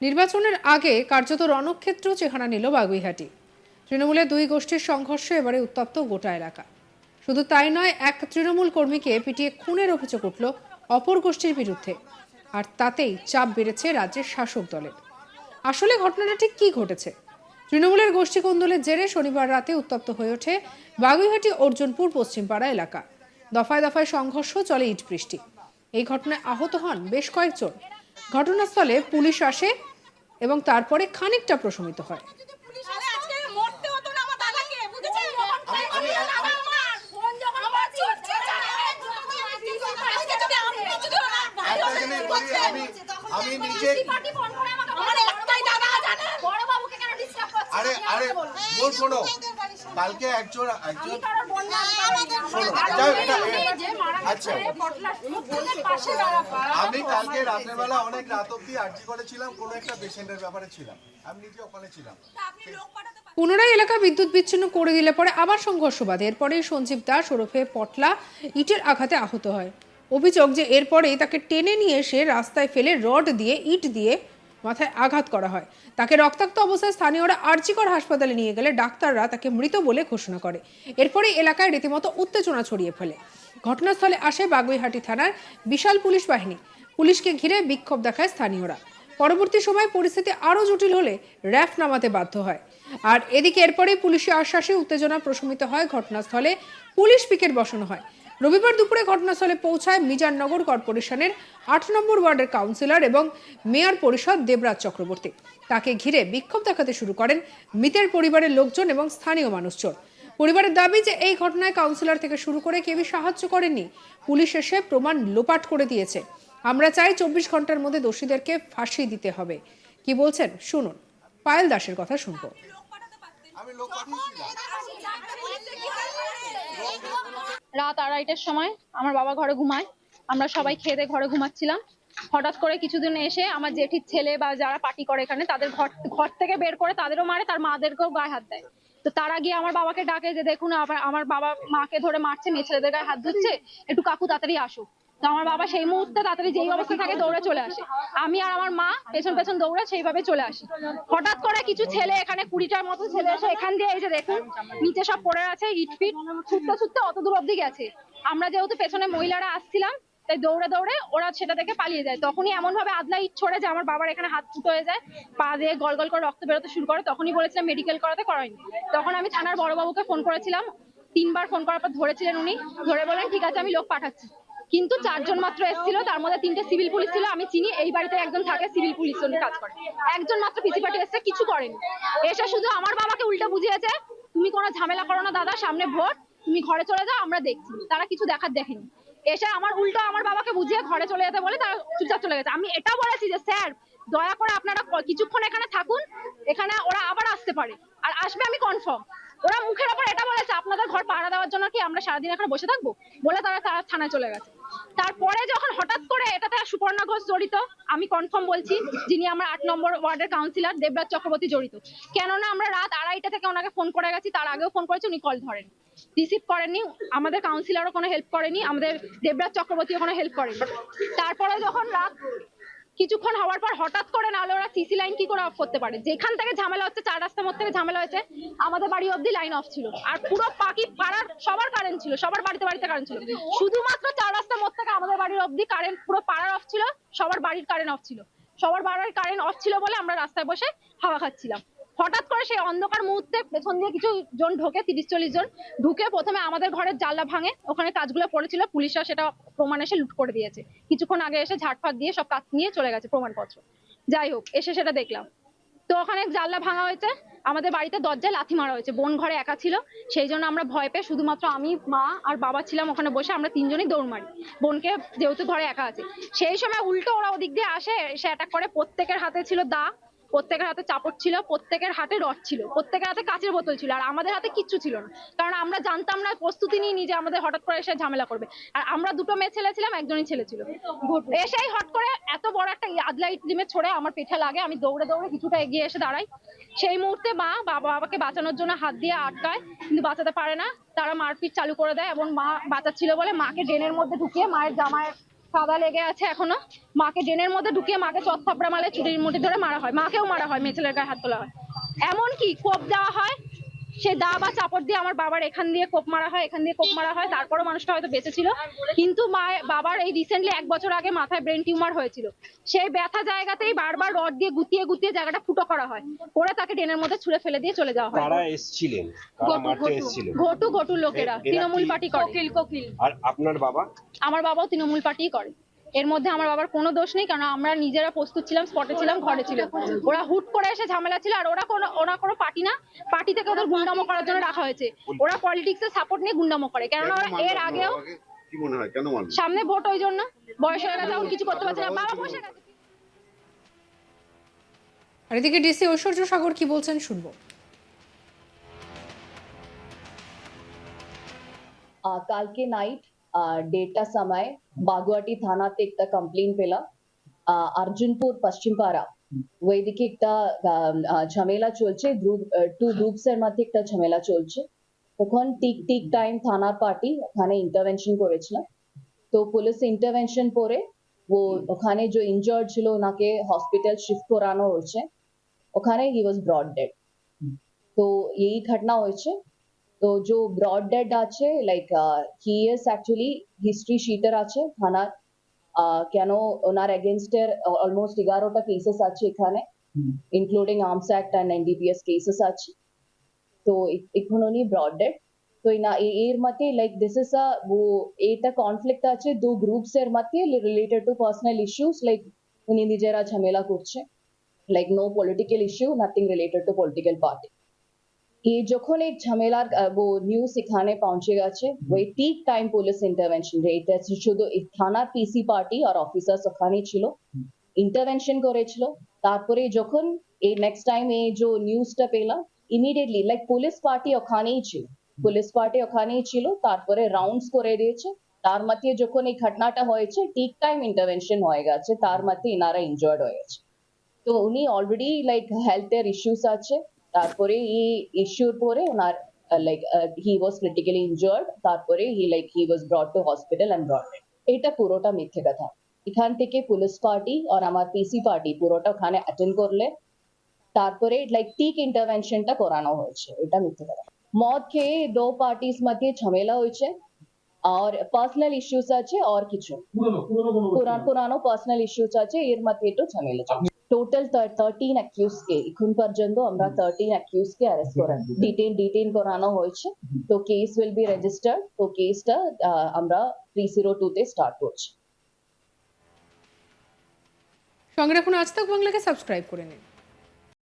নির্বাচনের আগে কার্যত রণক্ষেত্র চেহারা নিল বাগুইহাটি। তৃণমূলের দুই গোষ্ঠীর সংঘর্ষে এবারে উত্তপ্ত গোটা এলাকা। শুধু তাই নয়, এক তৃণমূল কর্মীকে পিটিয়ে খুনের অভিযোগ উঠল অপর গোষ্ঠীর বিরুদ্ধে। আর তাতেই চাপ বেড়েছে রাজ্যের শাসক দলের। আসলে ঘটনাটা ঠিক কি ঘটেছে? তৃণমূলের গোষ্ঠী কোন্দলের জেরে শনিবার রাতে উত্তপ্ত হয়ে ওঠে বাগুইহাটি অর্জুনপুর পশ্চিমপাড়া এলাকা। দফায় দফায় সংঘর্ষ, চলে ইট বৃষ্টি। এই ঘটনায় আহত হন বেশ কয়েকজন। ঘটনাস্থলে পুলিশ আসে এবং তারপরে খানিকটা প্রশমিত হয়। আমি নিজে আরে আরে বল শোনো, কালকে একজন আচ্ছা, আমি কালকে রাতের বেলা অনেক রাত অব্দি আর্জি করেছিলাম, কোনো একটা পেশেন্টের ব্যাপারে ছিলাম, আমি নিজে ওখানে ছিলাম। পুনরায় এলাকা বিদ্যুৎ বিচ্ছিন্ন করে দিলে পরে আবার সংঘর্ষ বাধে। এরপরেই সঞ্জীব দাস ওরফে পটলা ইটের আঘাতে আহত হয়। অভিযোগ যে এরপরেই তাকে টেনে নিয়ে এসে রাস্তায় ফেলে রড দিয়ে ইট দিয়ে মাথায় আঘাত করা হয়। তাকে রক্তাক্ত অবস্থায় স্থানীয়রা আরজিকর হাসপাতালে নিয়ে গেলে ডাক্তাররা তাকে মৃত বলে ঘোষণা করে। এরপরে এলাকায় রীতিমতো উত্তেজনা ছড়িয়ে ফেলে। ঘটনাস্থলে আসে বাগুইহাটি থানার বিশাল পুলিশ বাহিনী। পুলিশকে ঘিরে বিক্ষোভ দেখায় স্থানীয়রা। পরবর্তী সময় পরিস্থিতি আরও জটিল হলে র্যাফ নামাতে বাধ্য হয়। আর এদিকে এরপরেই পুলিশি আশ্বাসে উত্তেজনা প্রশমিত হয়। ঘটনাস্থলে পুলিশ পিকেট বসানো হয়। রবিবার দুপুরে ঘটনাস্থলে পৌঁছায় মিজাননগর কর্পোরেশনের ৮ নম্বর ওয়ার্ডের কাউন্সিলর এবং মেয়র পরিষদ দেবরাজ চক্রবর্তী। তাকে ঘিরে বিক্ষোভ দেখাতে শুরু করেন মৃতের পরিবারের লোকজন এবং স্থানীয় মানুষজন। পরিবারের দাবি যে এই ঘটনায় কাউন্সিলর থেকে শুরু করে কেউই সাহায্য করেনি। পুলিশ এসে প্রমাণ লোপাট করে দিয়েছে। আমরা চাই ২৪ ঘন্টার মধ্যে দোষীদেরকে ফাঁসি দিতে হবে। কি বলছেন শুনুন। পায়েল দাসের কথা শুনবো। রাত ২:৩০টার সময় আমার বাবা ঘরে ঘুমায়, আমরা সবাই খেয়ে দিয়ে ঘরে ঘুমাচ্ছিলাম। হঠাৎ করে কিছুদিন এসে আমার জেঠির ছেলে বা যারা পার্টি করে এখানে তাদের ঘর থেকে বের করে তাদেরও মারে, তার মাদেরকেও গায়ে হাত দেয়। তো তারা গিয়ে আমার বাবাকে ডাকে যে দেখুন আমার বাবা মাকে ধরে মারছে, মেয়ে ছেলেদের গায়ে হাত দিচ্ছে, একটু কাকু তাড়াতাড়ি আসুক। তো আমার বাবা সেই মুহূর্তে তাড়াতাড়ি যেই অবস্থা থাকে দৌড়ে চলে আসে। আমি আর আমার মা পেছন পেছন দৌড়ে সেইভাবে চলে আসি। হঠাৎ করে কিছু ছেলে, এখানে ২০টার মতো ছেলে এসে এখান দিয়ে এই যে দেখুন নিচে সব পড়ে আছে, ইট ফিট ছুটতে ছুটতে অত দূর অব্দি গেছে। আমরা যেহেতু পেছনে মহিলারা আসছিলাম তাই দৌড়ে দৌড়ে ওরা সেটা থেকে পালিয়ে যায়। তখনই এমন ভাবে আদলা ইট ছড়ে যে আমার বাবার এখানে হাত ফুটো হয়ে যায়, পা দিয়ে গল গল করে রক্ত বেরোতে শুরু করে। তখনই বলেছিলাম মেডিকেল করাতে, করায়নি। তখন আমি থানার বড়বাবুকে ফোন করেছিলাম, ৩বার ফোন করার পর ধরেছিলেন উনি, ধরে বলেন ঠিক আছে আমি লোক পাঠাচ্ছি। কিন্তু ৪ জন মাত্র এসেছিল, তার মধ্যে ৩টে সিভিল পুলিশ ছিল। আমি চিনি এই বাড়িতে একজন থাকে সিভিল পুলিশ উনি কাজ করে। একজন মাত্র পিসি পার্টি এসে কিছু করেনি, এসে শুধু আমার বাবাকে উল্টা বুঝিয়েছে তুমি কোনো ঝামেলা করো না দাদা, সামনে ভোট, তুমি ঘরে চলে যাও, আমরা দেখছি। তারা কিছু দেখার দেখেনি, এসে আমার উল্টো আমার বাবাকে বুঝিয়ে ঘরে চলে যেতে বলে তারা চুপচাপ চলে গেছে। আমি এটা বলেছি যে স্যার দয়া করে আপনারা কিছুক্ষণ এখানে থাকুন, এখানে ওরা আবার আসতে পারে, আর আসবে আমি কনফার্ম। ওরা মুখের ওপর এটা বলেছে আপনাদের ঘর পাহারা দেওয়ার জন্য কি আমরা সারাদিন এখানে বসে থাকবো বলে তারা থানায় চলে গেছে। তারপরে যখন হঠাৎ করে এটাতে সুপর্ণা ঘোষ জড়িত, আমি কনফার্ম বলছি, যিনি আমার ৮ নম্বর ওয়ার্ডের কাউন্সিলর দেবরাজ চক্রবর্তী জড়িত। কেননা আমরা রাত ২:৩০টা থেকে ওনাকে ফোন করে গেছি, তার আগেও ফোন করেছি, উনি কল ধরেন, রিসিভ করেননি। আমাদের কাউন্সিলরও কোনো হেল্প করেনি, আমাদের দেবরাজ চক্রবর্তীও কোনো হেল্প করেনি। তারপরে যখন রাত কিছুক্ষণ হওয়ার পর হঠাৎ করে, নাহলে ওরা সিসি লাইন কি করে অফ করতে পারে? যেখান থেকে ঝামেলা হচ্ছে, ৪ রাস্তার মধ্যে থেকে ঝামেলা হয়েছে, আমাদের বাড়ি অব্দি লাইন অফ ছিল। আর পুরো বাকি পাড়ার সবার কারেন্ট ছিল, সবার বাড়িতে বাড়িতে কারেন্ট ছিল। শুধুমাত্র ৪ রাস্তার মধ্যে থেকে আমাদের বাড়ির অব্দি কারেন্ট, পুরো পাড়ার অফ ছিল, সবার বাড়ির কারেন্ট অফ ছিল। সবার বাড়ির কারেন্ট অফ ছিল বলে আমরা রাস্তায় বসে হাওয়া খাচ্ছিলাম। হঠাৎ করে সেই অন্ধকার মুহূর্তে পেছন দিয়ে কিছু জন ঢোকে, ৩০-৪০ জন ঢুকে প্রথমে আমাদের ঘরের জানলা ভাঙে, ওখানে কাজগুলো পড়েছিল, পুলিশরা সেটা প্রমাণ এসে লুট করে দিয়েছে। কিছুক্ষণ আগে এসে ঝাড়ফাট দিয়ে সব কাজ নিয়ে চলে গেছে প্রমাণপত্র। যাই হোক, এসে সেটা দেখলাম। তো ওখানে জানলা ভাঙা হয়েছে, আমাদের বাড়িতে দরজায় লাথি মারা হয়েছে। বোন ঘরে একা ছিল, সেই জন্য আমরা ভয় পেয়ে শুধুমাত্র আমি, মা আর বাবা ছিলাম ওখানে বসে, আমরা ৩ জনই দৌড় মারি বোনকে, যেহেতু ঘরে একা আছে। সেই সময় উল্টো ওরা ওদিক দিয়ে আসে, এসে অ্যাটাক করে। প্রত্যেকের হাতে ছিল দা, প্রত্যেকের হাতে চাপড় ছিল, প্রত্যেকের হাতে রড ছিল, প্রত্যেকের হাতে কাঁচের বোতল ছিল, আর আমাদের হাতে কিচ্ছু ছিল না। কারণ আমরা জানতাম না, প্রস্তুতি নিয়ে যে আমাদের হঠাৎ করে এসে ঝামেলা করবে। আর আমরা ২টো মেয়ে ছেলে ছিলাম, একজনই ছেলে ছিল। এসেই হট করে এত বড় একটা আদলা ইট ডিমে ছড়ে আমার পেটে লাগে। আমি দৌড়ে দৌড়ে কিছুটা এগিয়ে এসে দাঁড়াই। সেই মুহূর্তে মা বাবাকে বাঁচানোর জন্য হাত দিয়ে আটকায়, কিন্তু বাঁচাতে পারে না। তারা মারপিট চালু করে দেয় এবং মা বাঁচাচ্ছিল বলে মাকে ড্রেনের মধ্যে ঢুকিয়ে মায়ের জামায় কাদা লেগে আছে এখনো। মাকে ড্রেনের মধ্যে ঢুকিয়ে মাকে চট থাপড়া মারলে চুরির মুঠি ধরে মারা হয়, মাকেও মারা হয়, মেয়ে ছেলের গায়ে হাত তোলা হয়, এমনকি কোপ দেওয়া হয়। সে দা বা চাপড় দিয়ে আমার বাবার এখান দিয়ে কোপ মারা হয়, এখান দিয়ে কোপ মারা হয়, তারপরও মানুষটা হয়তো বেঁচে ছিল। কিন্তু বাবার এই রিসেন্টলি 1 বছর আগে মাথায় ব্রেন টিউমার হয়েছিল, সেই ব্যথা জায়গাতেই বারবার রড দিয়ে গুতিয়ে গুতিয়ে জায়গাটা ফুটো করা হয়, করে তাকে ড্রেনের মধ্যে ছুঁড়ে ফেলে দিয়ে চলে যাওয়া হয়। কারা এসেছিলেন, কারা মারতে এসেছিলেন? ঘটু লোকেরা এরা তৃণমূল কি- পার্টি করে। কোকিল আর আপনার বাবা? আমার বাবাও তৃণমূল পার্টিই করে। এর মধ্যে আমার বাবার কোনো দোষ নেই, কারণ আমরা নিজেরা প্রস্তুত ছিলাম, স্পটে ছিলাম, ঘরে ছিল। ওরা হুট করে এসে ঝামেলা ছিল, আর ওরা কোনো পার্টি না, পার্টি থেকে ওদের গুন্ডামো করার জন্য রাখা হয়েছে। ওরা পলিটিক্সের সাপোর্ট নিয়ে গুন্ডামো করে, কেননা ওরা এর আগেও কি মনে হয় কেন মানলো? সামনে ভোট, ওই জন্য বয়স হয়ে গেছে, এখন কিছু করতে পারছে না, বাবা বসে গেছে। আর এদিকে ডিসি ঐশ্বর্য সাগর কি বলছেন শুনবো। কালকে নাইট 1:30টার সময় বাগুয়াটি থানাতে একটা কমপ্লেন পেলাম। আর্জুনপুর পশ্চিমপাড়া ওইদিকে একটা ঝামেলা চলছে, টু গ্রুপস এর মধ্যে একটা ঝামেলা চলছে। তখন ঠিক টাইম থানার পার্টি ওখানে ইন্টারভেনশন করেছিল। তো পুলিশ ইন্টারভেনশন পরে ওখানে যে ইনজার্ড ছিল ওনাকে হসপিটাল শিফট করানো হয়েছে। ওখানে হি ওয়াজ ব্রড ডেড। তো এই ঘটনা হয়েছে। তো जो ব্রড ডেড আছে like he is actually history sheeter আছে থানার। কেন ওনার এগেনস্টের অলমোস্ট 11টা কেসেস আছে এখানে, including arms act and NDPS cases আছে। তো এখন উনি ব্রড ডেড। তো এর মধ্যে লাইক দিস ইজ এটা কনফ্লিক্ট আছে দু গ্রুপস এর মধ্যে related to personal issues, like উনি নিজেরা ঝামেলা করছে, like no political issue, nothing related to political party. ये যখন এই ঝামেলার নিউজ এখানে পৌঁছে গেছে, ওই ঠিক টাইম পুলিশ ইন্টারভেনশন এটা শুধু থানার পিসি পার্টি আর অফিসার্স ওখানে ছিল, ইন্টারভেনশন করেছিল। তারপরে যখন এই নেক্সট টাইম এই যে নিউজটা পেলাম, ইমিডিয়েটলি লাইক পুলিশ পার্টি ওখানেই ছিল, তারপরে রাউন্ডস করে দিয়েছে। তার মধ্যে যখন এই ঘটনাটা হয়েছে ঠিক টাইম ইন্টারভেনশন হয়ে গেছে, তার মধ্যে ইনারা ইনজার্ড হয়ে গেছে। তো উনি অলরেডি লাইক হেলথের ইস্যুস আছে, তারপরে এই ইস্যুর পরে ওনার like he was critically injured, তারপরে he was brought to hospital and brought dead. এটা পুরোটা মিথ্যে কথা। এখান থেকে পুলিশ পার্টি আর আমার পিসি পার্টি পুরোটা ওখানে অ্যাটেন্ড করলে তারপরে লাইক ঠিক ইন্টারভেনশনটা করানো হয়েছে, এটা মিথ্যে কথা। মদ খেয়ে দো পার্টিস মধ্যে ঝামেলা হয়েছে আর পার্সোনাল ইস্যুস আছে, আর কিছু পুরানো পার্সোনাল ইস্যুস আছে, এর মধ্যে একটু ঝামেলা চলছে। টোটাল 13 অ্যাকিউজ কে এখন পর্যন্ত আমরা 13 অ্যাকিউজ কে অ্যারেস্ট করা ডিটেইন করানো হয়েছে। তো কেস উইল বি রেজিস্টার্ড। তো কেসটা আমরা 302 তে স্টার্ট করছি। সঙ্গে রাখুন আজ তাক বাংলাকে সাবস্ক্রাইব করে নিন।